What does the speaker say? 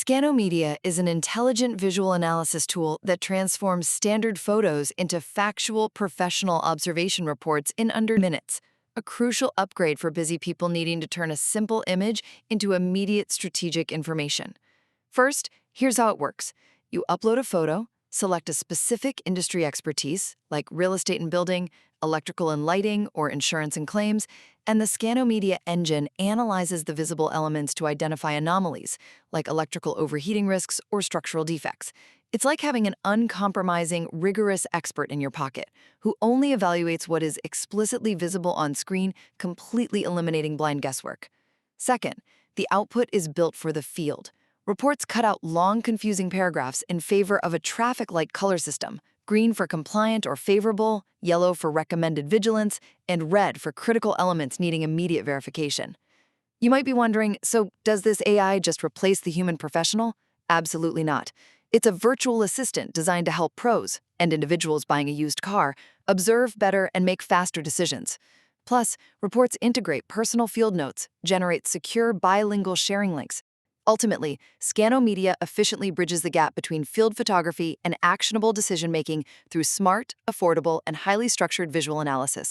Scanomedia is an intelligent visual analysis tool that transforms standard photos into factual, professional observation reports in under minutes, a crucial upgrade for busy people needing to turn a simple image into immediate strategic information. First, here's how it works. You upload a photo, select a specific industry expertise, like real estate and building, electrical and lighting, or insurance and claims, and the Scanomedia engine analyzes the visible elements to identify anomalies, like electrical overheating risks or structural defects. It's like having an uncompromising, rigorous expert in your pocket, who only evaluates what is explicitly visible on screen, completely eliminating blind guesswork. Second, the output is built for the field. Reports cut out long, confusing paragraphs in favor of a traffic-light color system: green for compliant or favorable, yellow for recommended vigilance, and red for critical elements needing immediate verification. You might be wondering, so does this AI just replace the human professional? Absolutely not. It's a virtual assistant designed to help pros, and individuals buying a used car, observe better and make faster decisions. Plus, reports integrate personal field notes, generate secure bilingual sharing links. Ultimately, Scanomedia efficiently bridges the gap between field photography and actionable decision-making through smart, affordable, and highly structured visual analysis.